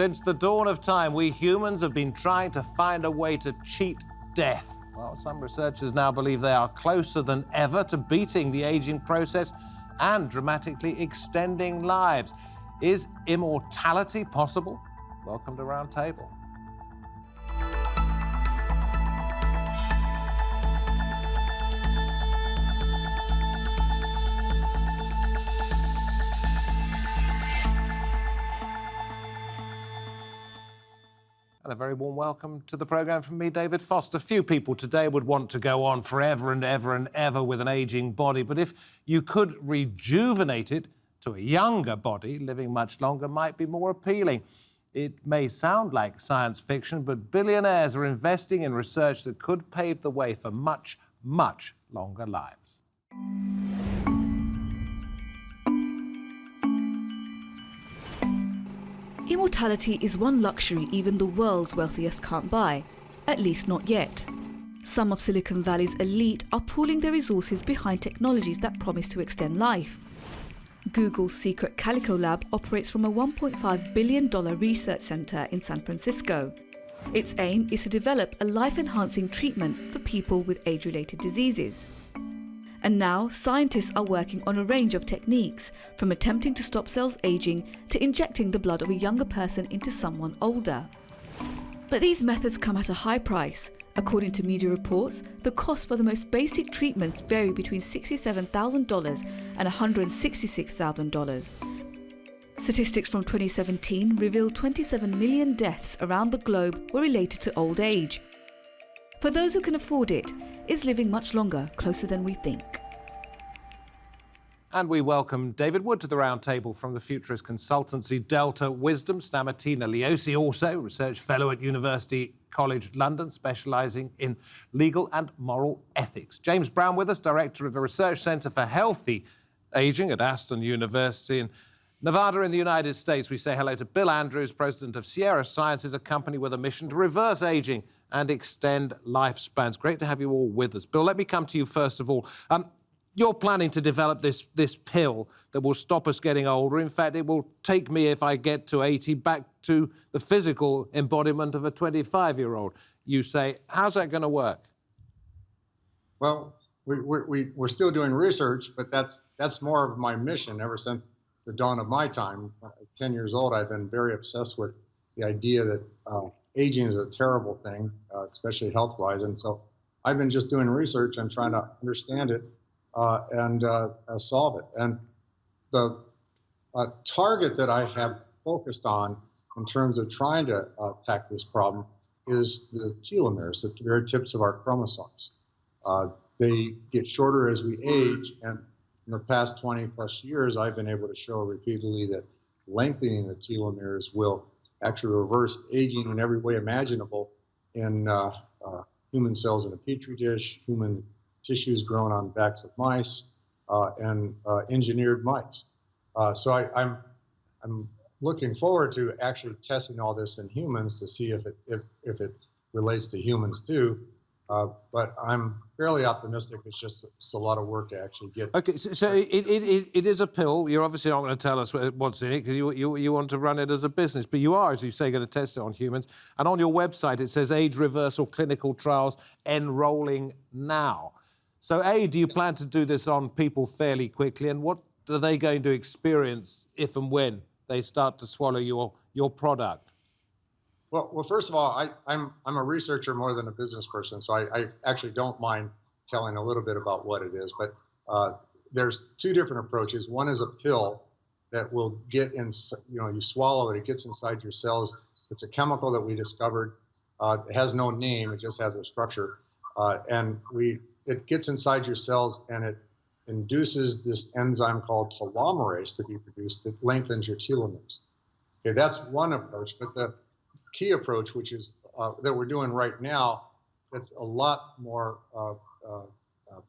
Since the dawn of time, we humans have been trying to find a way to cheat death. Well, some researchers now believe they are closer than ever to beating the aging process and dramatically extending lives. Is immortality possible? Welcome to Round Table. And a very warm welcome to the programme from me, David Foster. Few people today would want to go on forever and ever and ever with an ageing body, but if you could rejuvenate it to a younger body, living much longer might be more appealing. It may sound like science fiction, but billionaires are investing in research that could pave the way for much, much longer lives. Immortality is one luxury even the world's wealthiest can't buy, at least not yet. Some of Silicon Valley's elite are pooling their resources behind technologies that promise to extend life. Google's secret Calico lab operates from a $1.5 billion research center in San Francisco. Its aim is to develop a life-enhancing treatment for people with age-related diseases. And now, scientists are working on a range of techniques, from attempting to stop cells aging to injecting the blood of a younger person into someone older. But these methods come at a high price. According to media reports, the cost for the most basic treatments vary between $67,000 and $166,000. Statistics from 2017 revealed 27 million deaths around the globe were related to old age. For those who can afford it, is living much longer closer than we think. And we welcome David Wood to the round table from the futurist consultancy Delta Wisdom. Stamatina Leosi, also research fellow at University College London, specialising in legal and moral ethics. James Brown with us, director of the Research Centre for Healthy Ageing at Aston University in Nevada in the United States. We say hello to Bill Andrews, president of Sierra Sciences, a company with a mission to reverse ageing and extend lifespans. Great to have you all with us. Bill, let me come to you first of all. You're planning to develop this pill that will stop us getting older. In fact, it will take me, if I get to 80, back to the physical embodiment of a 25-year-old. You say, how's that going to work? Well, we're still doing research, but that's more of my mission ever since the dawn of my time. At 10 years old, I've been very obsessed with the idea that aging is a terrible thing, especially health-wise. And so I've been just doing research and trying to understand it and solve it. And the target that I have focused on in terms of trying to attack this problem is the telomeres, the very tips of our chromosomes. They get shorter as we age, and in the past 20 plus years, I've been able to show repeatedly that lengthening the telomeres will actually reverse aging in every way imaginable in human cells in a petri dish, human tissues grown on backs of mice, and engineered mice. So I'm looking forward to actually testing all this in humans to see if it relates to humans too. But I'm fairly optimistic. It's a lot of work to actually get. Okay, so it is a pill. You're obviously not going to tell us what's in it because you want to run it as a business. But you are, as you say, going to test it on humans. And on your website, it says age reversal clinical trials enrolling now. So A, do you plan to do this on people fairly quickly? And what are they going to experience if and when they start to swallow your product? Well, first of all, I'm a researcher more than a business person, so I actually don't mind telling a little bit about what it is. But there's two different approaches. One is a pill that will get in, you swallow it, it gets inside your cells. It's a chemical that we discovered. It has no name, it just has a structure. It gets inside your cells and it induces this enzyme called telomerase to be produced that lengthens your telomeres. Okay, that's one approach, but the key approach, which is that we're doing right now, that's a lot more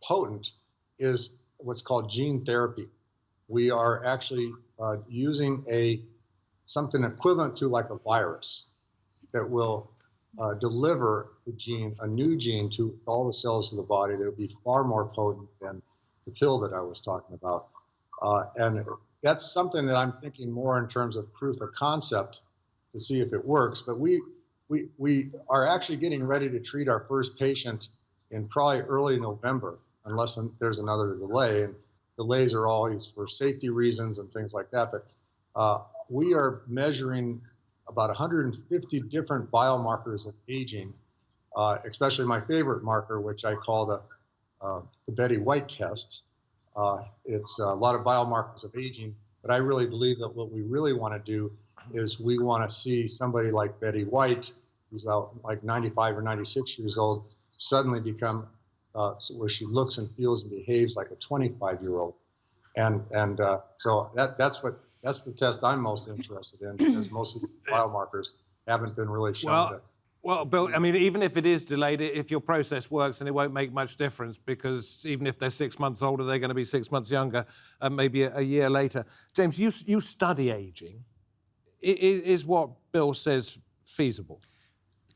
potent, is what's called gene therapy. We are actually using something equivalent to like a virus that will deliver a new gene to all the cells of the body that will be far more potent than the pill that I was talking about. And that's something that I'm thinking more in terms of proof of concept to see if it works. But we are actually getting ready to treat our first patient in probably early November, unless there's another delay. And delays are always for safety reasons and things like that. But we are measuring about 150 different biomarkers of aging, especially my favorite marker, which I call the Betty White test. It's a lot of biomarkers of aging, but I really believe that what we really want to do is we want to see somebody like Betty White, who's out like 95 or 96 years old, suddenly become where she looks and feels and behaves like a 25-year-old. And so that's the test I'm most interested in, because most of the biomarkers haven't been really shown to. Well, Bill, I mean, even if it is delayed, if your process works, then it won't make much difference, because even if they're 6 months older, they're going to be 6 months younger, maybe a year later. James, you study aging. Is what Bill says feasible?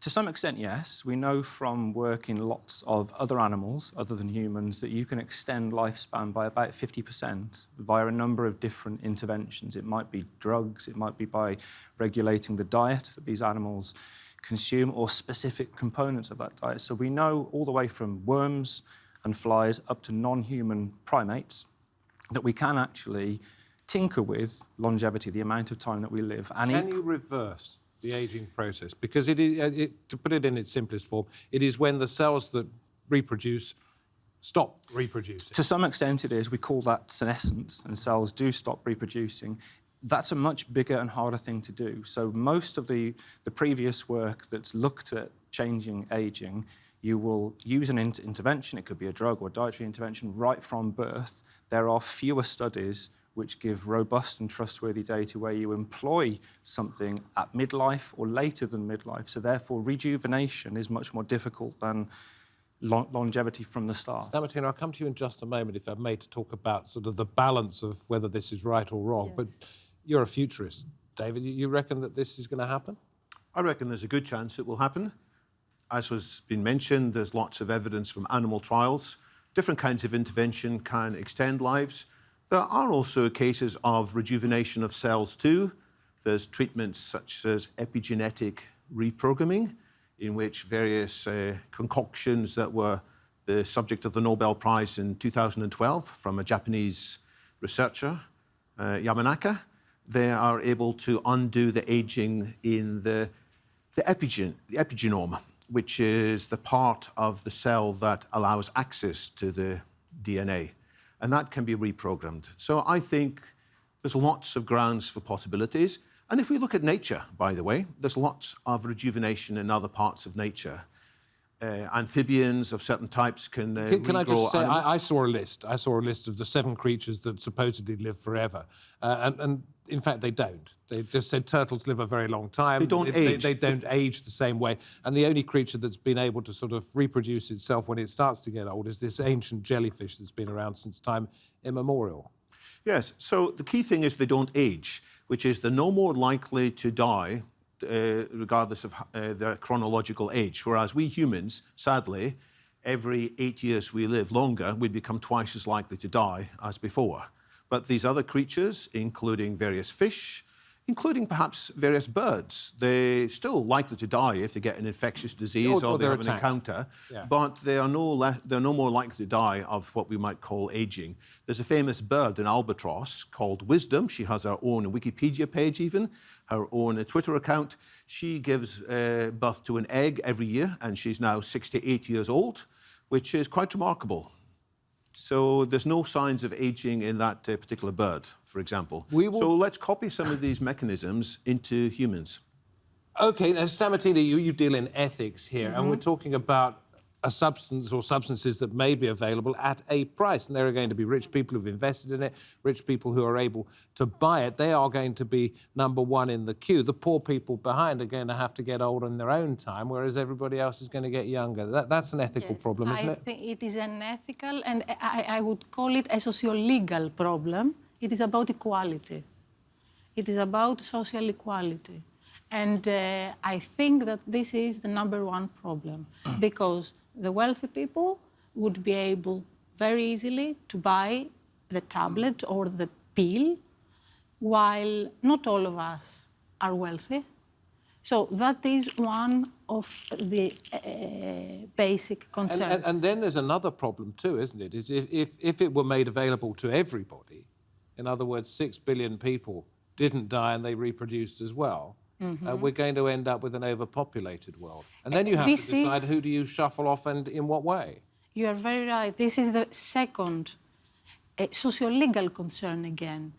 To some extent, yes. We know from work in lots of other animals, other than humans, that you can extend lifespan by about 50% via a number of different interventions. It might be drugs, it might be by regulating the diet that these animals consume, or specific components of that diet. So we know all the way from worms and flies up to non-human primates that we can actually tinker with longevity, the amount of time that we live. And can you reverse the aging process? Because it is, to put it in its simplest form, it is when the cells that reproduce stop reproducing. To some extent it is. We call that senescence, and cells do stop reproducing. That's a much bigger and harder thing to do. So most of the previous work that's looked at changing aging, you will use an intervention, it could be a drug or a dietary intervention, right from birth. There are fewer studies which give robust and trustworthy data where you employ something at midlife or later than midlife. So therefore, rejuvenation is much more difficult than longevity from the start. Stamattina, I'll come to you in just a moment, if I may, to talk about sort of the balance of whether this is right or wrong. Yes. But you're a futurist, David. You reckon that this is going to happen? I reckon there's a good chance it will happen. As was been mentioned, there's lots of evidence from animal trials. Different kinds of intervention can extend lives. There are also cases of rejuvenation of cells too. There's treatments such as epigenetic reprogramming, in which various concoctions that were the subject of the Nobel Prize in 2012 from a Japanese researcher, Yamanaka, they are able to undo the aging in the epigenome, which is the part of the cell that allows access to the DNA. And that can be reprogrammed. So I think there's lots of grounds for possibilities. And if we look at nature, by the way, there's lots of rejuvenation in other parts of nature. Amphibians of certain types can Can I just say, animals. I saw a list. I saw a list of the 7 creatures that supposedly live forever. And in fact, they don't. They just said turtles live a very long time. They don't age. They don't age the same way. And the only creature that's been able to sort of reproduce itself when it starts to get old is this ancient jellyfish that's been around since time immemorial. Yes, so the key thing is they don't age, which is they're no more likely to die regardless of their chronological age. Whereas we humans, sadly, every 8 years we live longer, we become twice as likely to die as before. But these other creatures, including various fish, including perhaps various birds, they're still likely to die if they get an infectious disease or they have an encounter, but they are no more likely to die of what we might call aging. There's a famous bird, an albatross, called Wisdom. She has her own Wikipedia page even, her own Twitter account. She gives birth to an egg every year, and she's now 68 years old, which is quite remarkable. So there's no signs of aging in that particular bird, for example. So let's copy some of these mechanisms into humans. OK, now, Stamattina, you deal in ethics here, and we're talking about a substance or substances that may be available at a price. And there are going to be rich people who've invested in it, rich people who are able to buy it. They are going to be number one in the queue. The poor people behind are going to have to get old in their own time, whereas everybody else is going to get younger. That's an ethical problem, isn't it? I think it is an ethical, and I would call it a socio-legal problem. It is about equality. It is about social equality. And I think that this is the number one problem, because the wealthy people would be able very easily to buy the tablet or the pill, while not all of us are wealthy. So that is one of the basic concerns. And then there's another problem too, isn't it? Is if it were made available to everybody, in other words, 6 billion people didn't die and they reproduced as well, we're going to end up with an overpopulated world. And then you have to decide who do you shuffle off and in what way. You are very right. This is the second socio-legal concern again.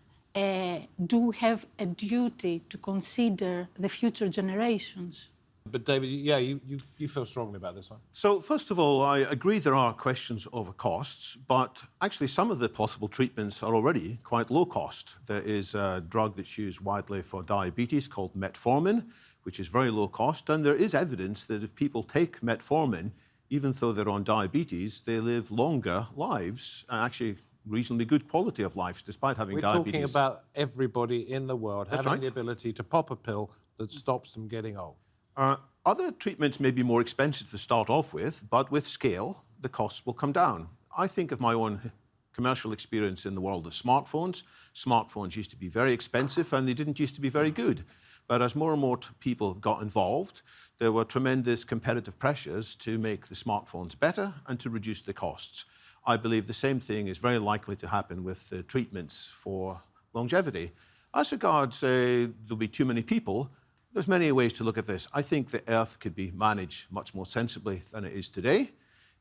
Do we have a duty to consider the future generations? But David, yeah, you feel strongly about this one. So, first of all, I agree there are questions over costs, but actually some of the possible treatments are already quite low cost. There is a drug that's used widely for diabetes called metformin, which is very low cost, and there is evidence that if people take metformin, even though they're on diabetes, they live longer lives, and actually reasonably good quality of life, despite having diabetes. We're talking about everybody in the world having the ability to pop a pill that stops them getting old. Other treatments may be more expensive to start off with, but with scale, the costs will come down. I think of my own commercial experience in the world of smartphones. Smartphones used to be very expensive and they didn't used to be very good. But as more and more people got involved, there were tremendous competitive pressures to make the smartphones better and to reduce the costs. I believe the same thing is very likely to happen with the treatments for longevity. As regards there'll be too many people, there's many ways to look at this. I think the Earth could be managed much more sensibly than it is today.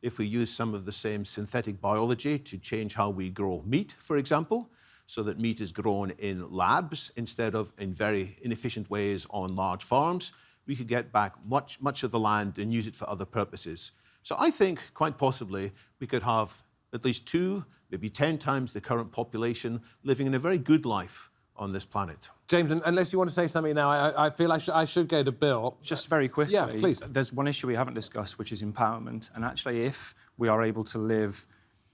If we use some of the same synthetic biology to change how we grow meat, for example, so that meat is grown in labs instead of in very inefficient ways on large farms, we could get back much of the land and use it for other purposes. So I think, quite possibly, we could have at least 2, maybe 10 times the current population living in a very good life on this planet. James, unless you want to say something now, I feel I should go to Bill. Just very quickly, yeah, please. There's one issue we haven't discussed, which is empowerment. And actually, if we are able to live,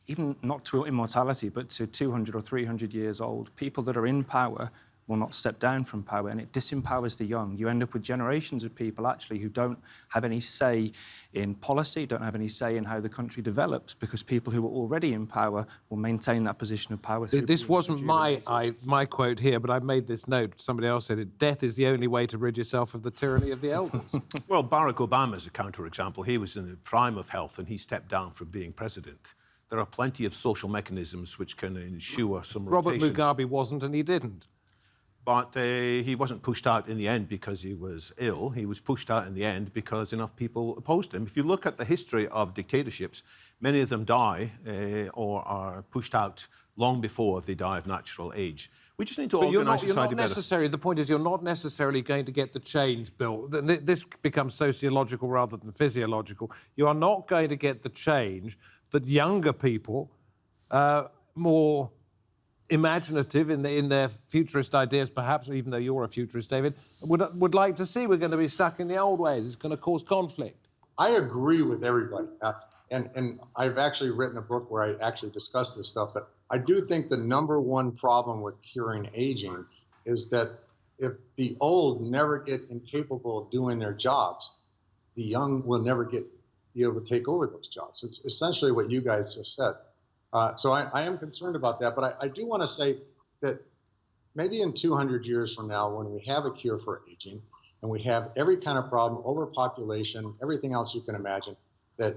even not to immortality, but to 200 or 300 years old, people that are in power will not step down from power, and it disempowers the young. You end up with generations of people, actually, who don't have any say in policy, don't have any say in how the country develops, because people who are already in power will maintain that position of power. This wasn't my quote here, but I made this note. Somebody else said it. Death is the only way to rid yourself of the tyranny of the elders. Well, Barack Obama is a counterexample. He was in the prime of health, and he stepped down from being president. There are plenty of social mechanisms which can ensure some rotation. Robert Mugabe wasn't, and he didn't. But he wasn't pushed out in the end because he was ill. He was pushed out in the end because enough people opposed him. If you look at the history of dictatorships, many of them die or are pushed out long before they die of natural age. We just need to organise society better. The point is, you're not necessarily going to get the change, Bill. This becomes sociological rather than physiological. You are not going to get the change that younger people, more imaginative in their futurist ideas, perhaps, even though you're a futurist, David, would like to see. We're going to be stuck in the old ways. It's going to cause conflict. I agree with everybody. And I've actually written a book where I actually discuss this stuff. But I do think the number one problem with curing aging is that if the old never get incapable of doing their jobs, the young will never be able to take over those jobs. It's essentially what you guys just said. So I am concerned about that, but I do want to say that maybe in 200 years from now, when we have a cure for aging, and we have every kind of problem, overpopulation, everything else you can imagine, that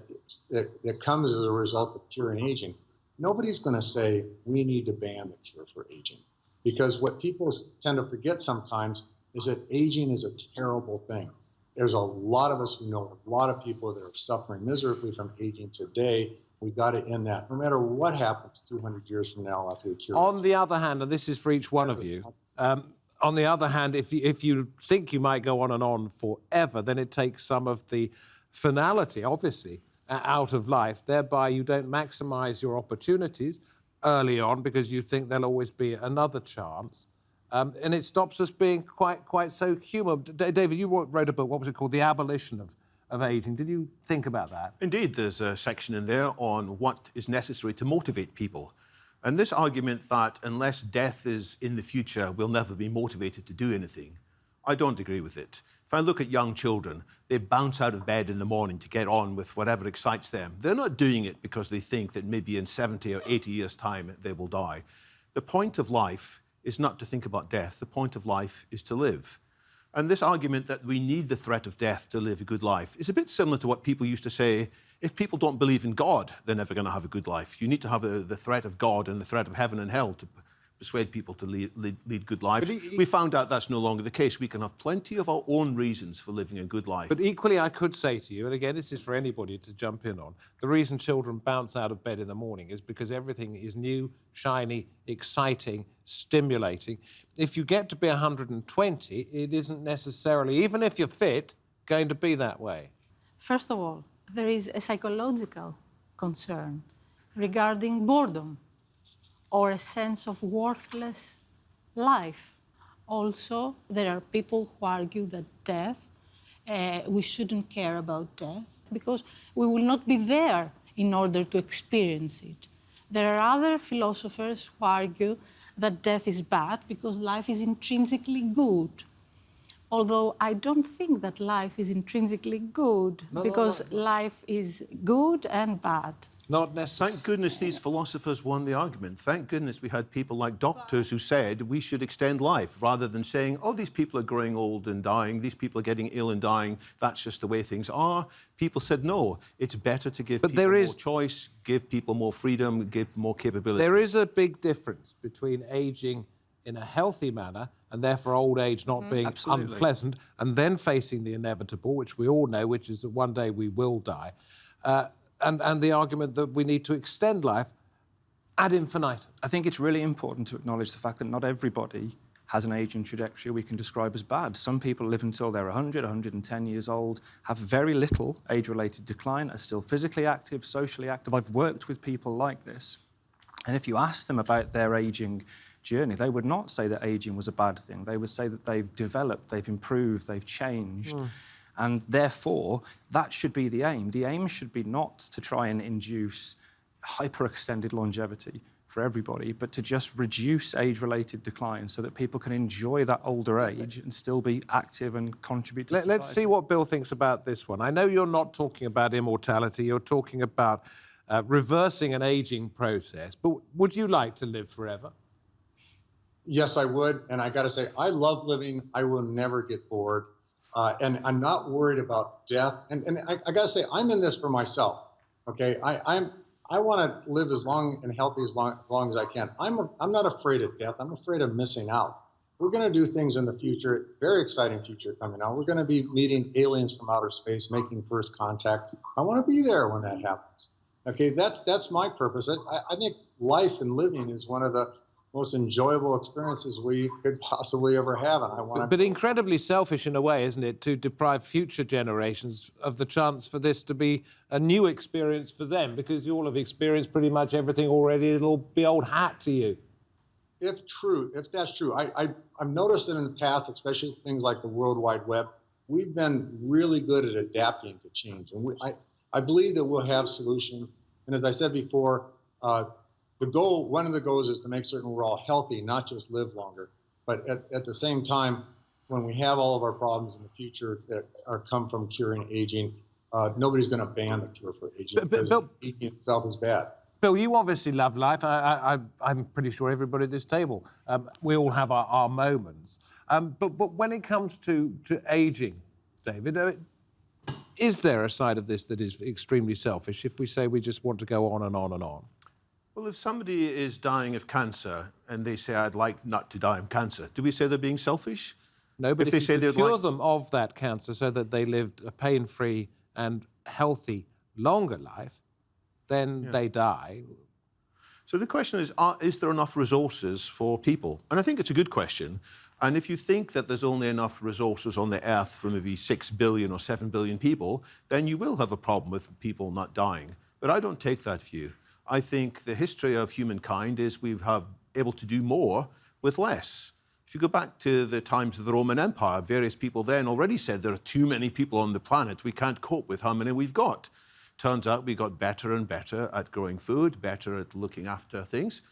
comes as a result of curing aging, nobody's going to say, we need to ban the cure for aging. Because what people tend to forget sometimes is that aging is a terrible thing. There's a lot of us who know a lot of people that are suffering miserably from aging today. We got to end that, no matter what happens 200 years from now after the cure. On the other hand, and this is for each one of you, on the other hand, if you think you might go on and on forever, then it takes some of the finality, obviously, out of life. Thereby, you don't maximise your opportunities early on because you think there'll always be another chance. And it stops us being quite so human. David, you wrote a book, what was it called? The Abolition of Aging. Did you think about that? Indeed, there's a section in there on what is necessary to motivate people. And this argument that unless death is in the future, we'll never be motivated to do anything, I don't agree with it. If I look at young children, they bounce out of bed in the morning to get on with whatever excites them. They're not doing it because they think that maybe in 70 or 80 years' time they will die. The point of life is not to think about death. The point of life is to live. And this argument that we need the threat of death to live a good life is a bit similar to what people used to say, if people don't believe in God, they're never going to have a good life. You need to have the threat of God and the threat of heaven and hell to persuade people to lead good lives. We found out that's no longer the case. We can have plenty of our own reasons for living a good life. But equally, I could say to you, and again, this is for anybody to jump in on, the reason children bounce out of bed in the morning is because everything is new, shiny, exciting, stimulating. If you get to be 120, it isn't necessarily, even if you're fit, going to be that way. First of all, there is a psychological concern regarding boredom or a sense of worthless life. Also, there are people who argue that death, we shouldn't care about death because we will not be there in order to experience it. There are other philosophers who argue that death is bad because life is intrinsically good. Although I don't think that life is intrinsically good, because life is good and bad. Not necessarily. Thank goodness these philosophers won the argument. Thank goodness we had people like doctors who said we should extend life, rather than saying, oh, these people are growing old and dying, these people are getting ill and dying, that's just the way things are. People said, no, it's better to give people more choice, give people more freedom, give more capability. There is a big difference between ageing in a healthy manner, and therefore old age not being unpleasant, and then facing the inevitable, which we all know, which is that one day we will die, and the argument that we need to extend life ad infinitum. I think it's really important to acknowledge the fact that not everybody has an aging trajectory we can describe as bad. Some people live until they're 100, 110 years old, have very little age-related decline, are still physically active, socially active. I've worked with people like this, and if you ask them about their aging journey, they would not say that aging was a bad thing. They would say that they've developed, they've improved, they've changed. And therefore, that should be the aim. The aim should be not to try and induce hyper-extended longevity for everybody, but to just reduce age-related decline so that people can enjoy that older age and still be active and contribute to society. Let's see what Bill thinks about this one. I know you're not talking about immortality, you're talking about reversing an aging process, but would you like to live forever? Yes, I would. And I got to say, I love living. I will never get bored. And I'm not worried about death. And I got to say, I'm in this for myself. Okay. I want to live as long and healthy as long as I can. I'm not afraid of death. I'm afraid of missing out. We're going to do things in the future, very exciting future coming out. We're going to be meeting aliens from outer space, making first contact. I want to be there when that happens. Okay. That's my purpose. I think life and living is one of the most enjoyable experiences we could possibly ever have. And I want But incredibly selfish in a way, isn't it, to deprive future generations of the chance for this to be a new experience for them, because you all have experienced pretty much everything already. It'll be old hat to you. If that's true, I've noticed that in the past, especially things like the World Wide Web, we've been really good at adapting to change. And I believe that we'll have solutions. And as I said before, one of the goals is to make certain we're all healthy, not just live longer. But at the same time, when we have all of our problems in the future that come from curing aging, nobody's going to ban the cure for aging, because aging itself is bad. Bill, you obviously love life. I'm pretty sure everybody at this table, we all have our moments. But when it comes to aging, David, is there a side of this that is extremely selfish if we say we just want to go on and on and on? Well, if somebody is dying of cancer and they say, I'd like not to die of cancer, do we say they're being selfish? No, but if you could cure them of that cancer so that they lived a pain-free and healthy, longer life, then they die. So the question is there enough resources for people? And I think it's a good question. And if you think that there's only enough resources on the Earth for maybe 6 billion or 7 billion people, then you will have a problem with people not dying. But I don't take that view. I think the history of humankind is we have able to do more with less. If you go back to the times of the Roman Empire, various people then already said there are too many people on the planet. We can't cope with how many we've got. Turns out we got better and better at growing food, better at looking after things.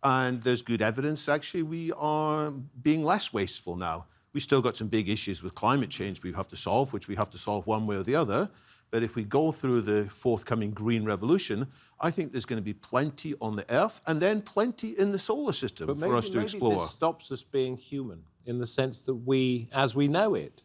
And there's good evidence, actually, we are being less wasteful now. We still got some big issues with climate change we have to solve, which we have to solve one way or the other. But if we go through the forthcoming green revolution, I think there's going to be plenty on the Earth and then plenty in the solar system for us to explore. Maybe this stops us being human. in the sense that as we know it.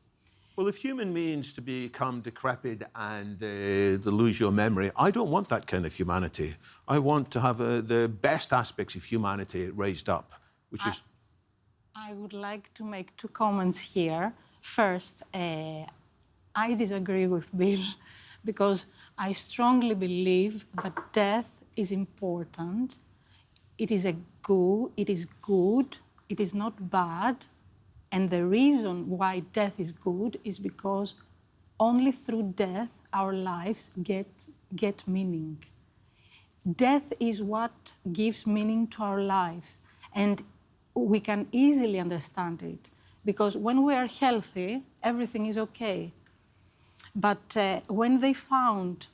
Well, if human means to become decrepit and to lose your memory, I don't want that kind of humanity. I want to have the best aspects of humanity raised up, which is... I would like to make two comments here. First, I disagree with Bill because I strongly believe that death is important. It is good, it is not bad. And the reason why death is good is because only through death our lives get meaning. Death is what gives meaning to our lives. And we can easily understand it because when we are healthy, everything is okay. But when they found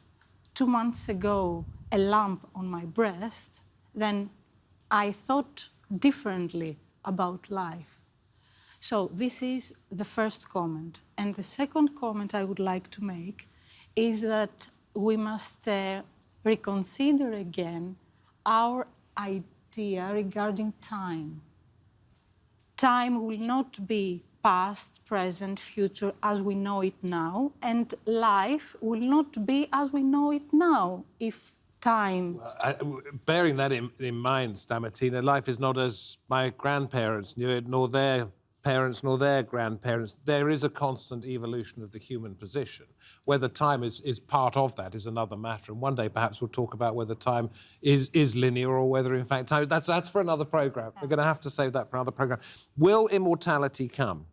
2 months ago a lump on my breast, then I thought differently about life. So this is the first comment. And the second comment I would like to make is that we must reconsider again our idea regarding time. Time will not be past, present, future as we know it now, and life will not be as we know it now if time... Bearing that in mind, Stamatina, life is not as my grandparents knew it, nor their parents nor their grandparents. There is a constant evolution of the human position. Whether time is part of that is another matter. And one day perhaps we'll talk about whether time is linear or whether in fact time... That's for another programme. We're going to have to save that for another programme. Will immortality come?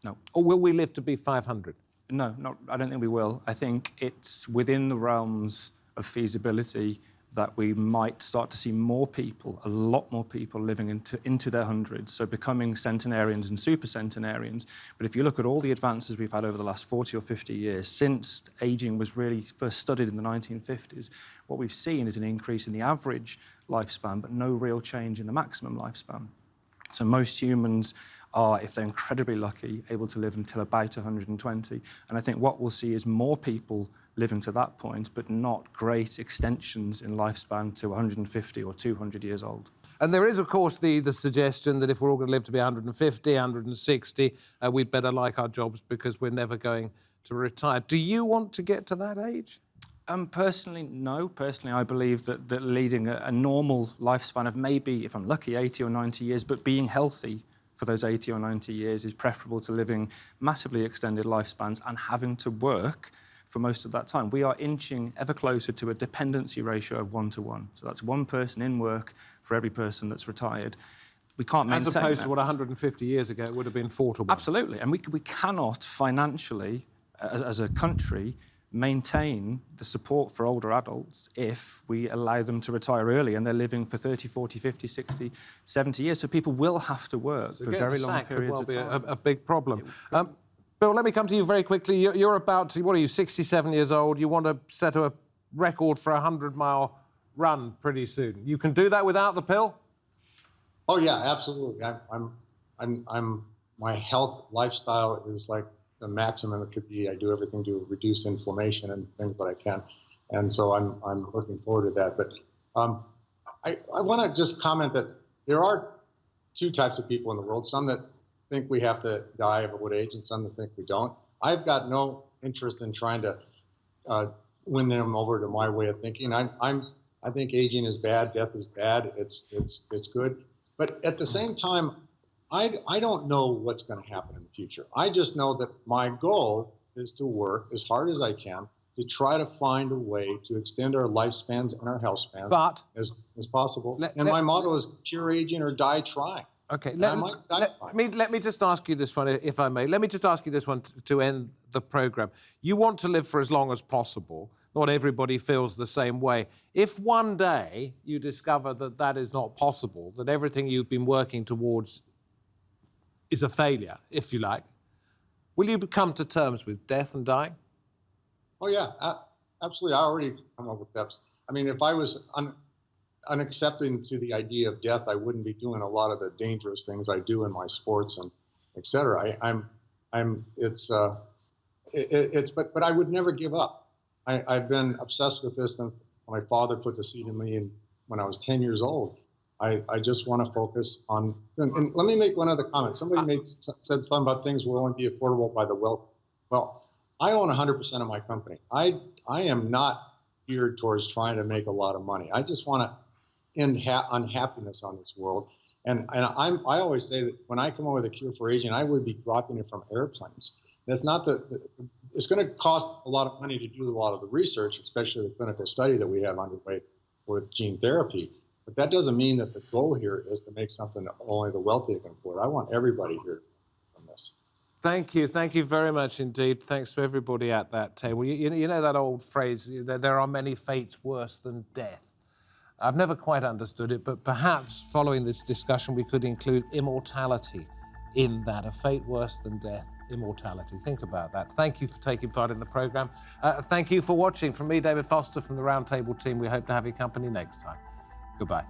No. Or will we live to be 500? No, I don't think we will. I think it's within the realms of feasibility that we might start to see more people, a lot more people living into their hundreds, so becoming centenarians and super centenarians. But if you look at all the advances we've had over the last 40 or 50 years, since ageing was really first studied in the 1950s, what we've seen is an increase in the average lifespan, but no real change in the maximum lifespan. So most humans are, if they're incredibly lucky, able to live until about 120. And I think what we'll see is more people living to that point, but not great extensions in lifespan to 150 or 200 years old. And there is, of course, the suggestion that if we're all going to live to be 150, 160, we'd better like our jobs because we're never going to retire. Do you want to get to that age? Personally, no. Personally, I believe that leading a normal lifespan of maybe, if I'm lucky, 80 or 90 years, but being healthy for those 80 or 90 years is preferable to living massively extended lifespans and having to work for most of that time. We are inching ever closer to a dependency ratio of 1 to 1. So that's one person in work for every person that's retired. We can't maintain as opposed that. to what 150 years ago it would have been 4 to 1. Absolutely. And we cannot financially, as a country, maintain the support for older adults if we allow them to retire early and they're living for 30, 40, 50, 60, 70 years. So people will have to work for very long periods of time. A big problem. Bill, let me come to you very quickly. You're about to, what are you, 67 years old. You want to set a record for a 100-mile run pretty soon. You can do that without the pill? Oh yeah, absolutely. My health lifestyle is like the maximum it could be. I do everything to reduce inflammation and things that I can, and so I'm looking forward to that. But I want to just comment that there are two types of people in the world: some that think we have to die of old age, and some that think we don't. I've got no interest in trying to win them over to my way of thinking. I think aging is bad, death is bad. It's good, but at the same time, I don't know what's going to happen in the future. I just know that my goal is to work as hard as I can to try to find a way to extend our lifespans and our health spans as possible. My motto is cure aging or die trying. Okay, let me just ask you this one, if I may. Let me just ask you this one to end the programme. You want to live for as long as possible. Not everybody feels the same way. If one day you discover that that is not possible, that everything you've been working towards is a failure, if you like, will you come to terms with death and dying? Oh, yeah, absolutely. I already come up with that. I mean, if I was unaccepting to the idea of death, I wouldn't be doing a lot of the dangerous things I do in my sports and et cetera. But I would never give up. I've been obsessed with this since my father put the seed in me when I was 10 years old. I just want to focus on, and let me make one other comment. Somebody said something about things will only be affordable by the wealthy. Well, I own 100% of my company. I am not geared towards trying to make a lot of money. I just want to end unhappiness on this world. And I always say that when I come up with a cure for aging, I would be dropping it from airplanes. That's not it's going to cost a lot of money to do a lot of the research, especially the clinical study that we have underway with gene therapy. But that doesn't mean that the goal here is to make something that only the wealthy can afford. I want everybody here from this. Thank you very much indeed. Thanks to everybody at that table. You know that old phrase, there are many fates worse than death. I've never quite understood it, but perhaps following this discussion we could include immortality in that, a fate worse than death, immortality. Think about that. Thank you for taking part in the programme. Thank you for watching. From me, David Foster, from the Roundtable team, we hope to have your company next time. Goodbye.